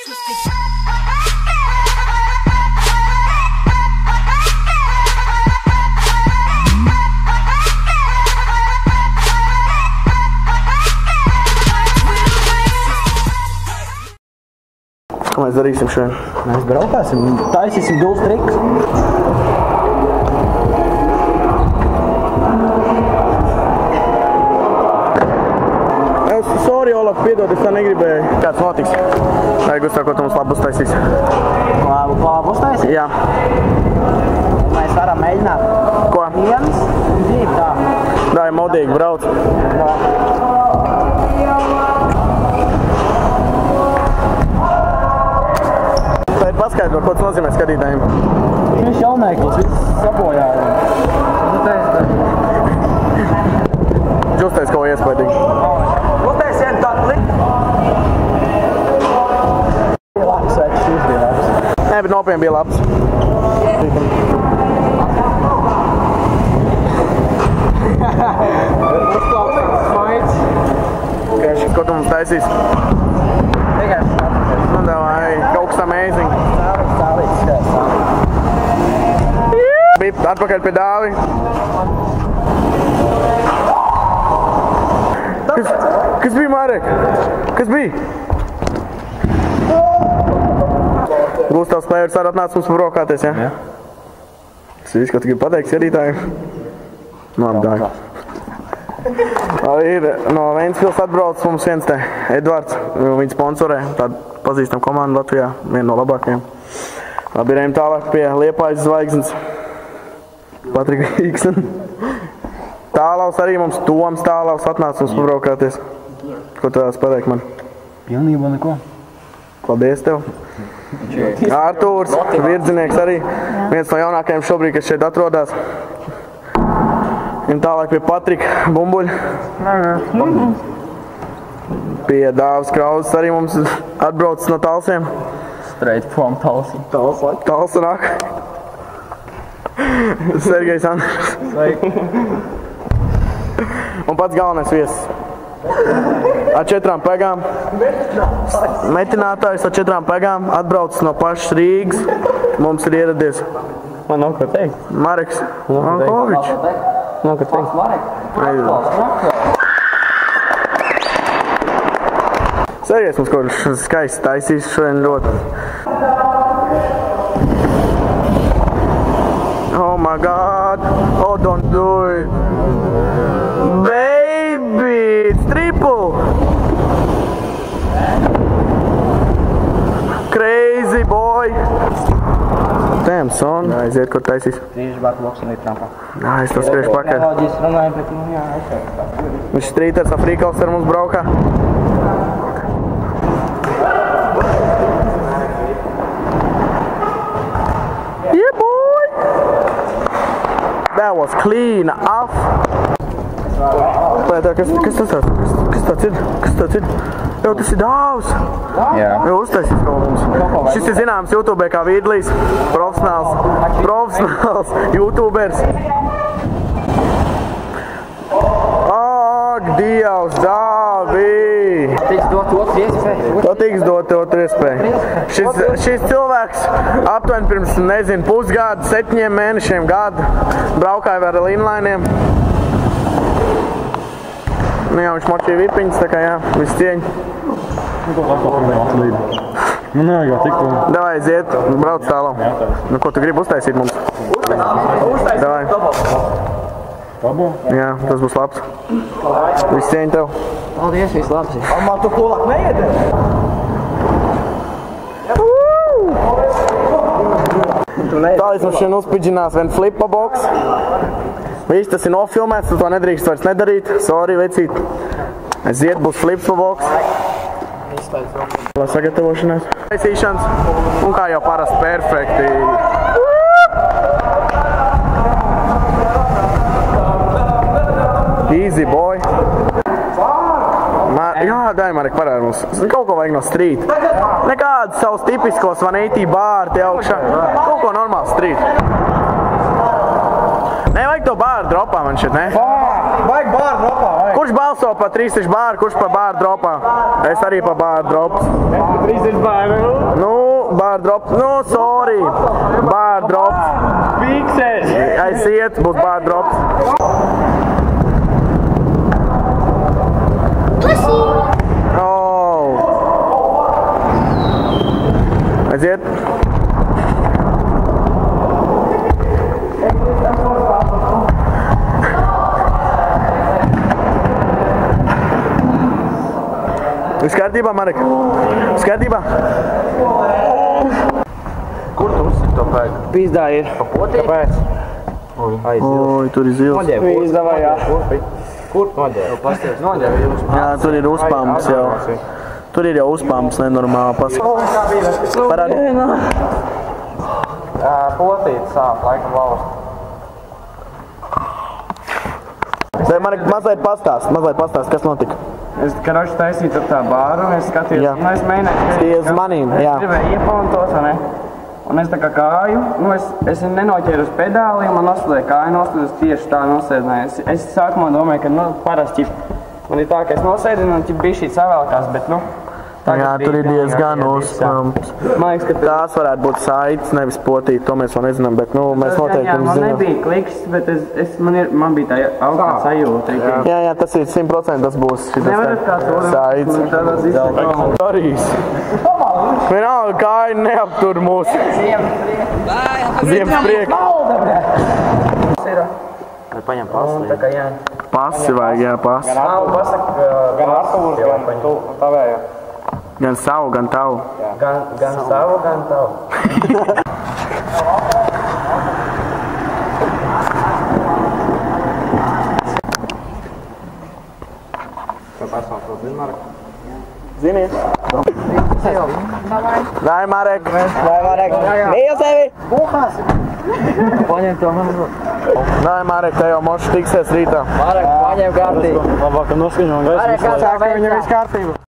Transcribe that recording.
Ko mēs darīsim šodien? Mēs braukāsim, taisīsim dūls trikus. Sorry, Olaf, piedod, es tā negribēju. Kāds notiks? Vai, Gustav, ko tu mums labu uztaisīs? Labu uztaisīt? Jā. Mēs varam mēģināt. Ko? 1, 2, tā. Dai, modīgi, brauc. Tā ir paskaidro, ko tas nozīmē skatītājiem. Viņš jaunēklis, viss sabojāja. Džustais, ko iespējīgi. Uztaisien tatli. Labs večs, jūs bija labs. Nē, bet nopietni bija labs. Ko tu mums taisīs? Tikai skatīties. Nu, davai, kaut kas amazing. Stāvīts, skās. Bip, atpakaļ pie Dāvi. Kas bija, Marek? Kas bija? Gustavs Pēvers arī atnāca mums brokāties, ja? Jā. Tas viss, ko tu gribi pateikt skatītājiem? Nu, apdāju. Ir no Ventspils atbrauc mums viens te Edvards, viņu sponsorē, tādu pazīstam komandu Latvijā, viena no labākajiem. Labi, ejam tālāk pie Liepājas zvaigznes. Patrika Iksen. Tālaus arī mums, Toms Tālaus atnāca mums pabraukāties. Ko tu vēlas pateikt man? Pilnībā neko. Paldies tev. Ārtūrs, virdzinieks arī, viens no jaunākajiem šobrīd, kas šeit atrodās. Un tālāk pie Patrika Bumbuļa. Pie Dāvas Krauzes arī mums atbraucis no Talsiem. Straight from Talsi. Talsa nāk. Sergejs Andrs. Un pats galvenais viesis. Ar 4 pegām. Metinātājs ar 4 pegām atbraucis no pašas Rīgas. Mums ir ieradies. Man nav ko teikt. Mareks Mankovičs. Nav ko teikt. Sergejs mums kaut skaisti taisīs šodien ļoti. Oh my God. Oh, don't do it. Baby, it's triple. Crazy boy. Damn, son. Aiziet, kur taisīs. Tieši backbox un ir trampā. Es to skriešu pakaļ. Tehnoloģijas runājam, bet nu jā, aizsāk. Viņš strīters ar Frīkals ar mums braukā. Yeah, boy! That was clean off. Kas tāds ir? Jau tas ir Dāvs. Jā. Jau uztaisīs kaut mums. Šis ir zināms YouTube kā Vīdlijs. Profesionāls YouTubers. Ak, Dievs, Dāvi! Tiks dot otru iespēju. To tiks dot otru iespēju. Šis cilvēks aptuveni pirms, nezinu, pusgadu, 7 mēnešiem gadu braukāja ar inlainiem. Nu jā, viņš močīja vipiņas, tā kā jā, viss cieņa. Nu nē, jau tikko. Davai, aiziet, brauc tālāk. Nu, ko tu gribi uztaisīt mums? Davai. Labo? Jā, tas būs labs. Viss cieņa tev. Paldies, viss labs. Man tu kolāk neiedē? Tā es mums šodien uzpidžinās vien flipa box. Viss tas ir nofilmēts, tu to nedrīkst vairs nedarīt. Sorry, vecīt. Aiziet, būs flipa box. Sagatavošanās. Taisīšanas. Un kā jau parasti perfekti. Easy boy. Jā, dai Marek, parādi mums. Kaut ko vajag no street. Nekādas savus tipiskos 180 bāri te augšā. Kaut ko normāls street. Nevajag to bāru dropā man šeit, ne? Vajag bāru dropā, vajag. Kurš balso par 3 bāru, kurš par bāru dropā? Es arī par bāru drops. 3 bāru. Nu, bāru drops. Nu, sorry. Bāru drops. Pīksēs. Aiziet, būs bāru drops. Oh. Aiziet. Viss kārtībā, Marek? Viss kārtībā? Kur tu uzsit to pēku? Pīzdā ir. Pa potī? Kāpēc? Oi, tur ir zils. Pīzdā vai jā. Kur? Noģēru. Pasties, noģēru jūs. Jā, tur ir uzpamps jau. Tur ir jau uzpamps nenormāli. Parādi. Potīt sāp, laikam valsts. Vai Marek, mazliet pastāst, kas notika? Es karoči taisīju tur tā bāru un es skatījos, Jā. un es mēģināju. Skaties uz manīm, jā. Es gribēju iepauntos, vai ne? Un es tā kā kāju, nu es nenoķēru uz pedāliem, man nosēdēja kāju, nosēdēju tieši tā nosēdināju. Es sākumā domāju, ka, nu, parasti, man ir tā, ka es nosēdinu un bišķīt savēlkās, bet, nu, Jā, tur ir diezgan uzpamps. Man liekas, ka Tās varētu būt saites, nevis potīt, to mēs vēl nezinām, bet, nu, mēs noteikti jā, jums man zinām. nebija kliks, bet man bija tā augstā sajūta. Jā, tas ir 100% tas būs šitas Nevarat kāds otrs. saites. Tādās izsakām. Darīs. Vienalga, kāja neaptur mūsu ziemas prieku. Vai paņem pasli? Tā kā jā. Pasi vajag, jā, pasi. Nav, pasaka, gan Artūrs, gan tavējo. Gan savu, gan tavu. Gan savu, gan tavu. Zini? Dai, Marek. Mīl tevi! Paņem to mazu. Dai, Marek, te jau moši tiksies rītā. Marek, paņem kārtī. Labāk, ka noskaņo un gaismu. Marek, kā tā Viņam viss kārtība.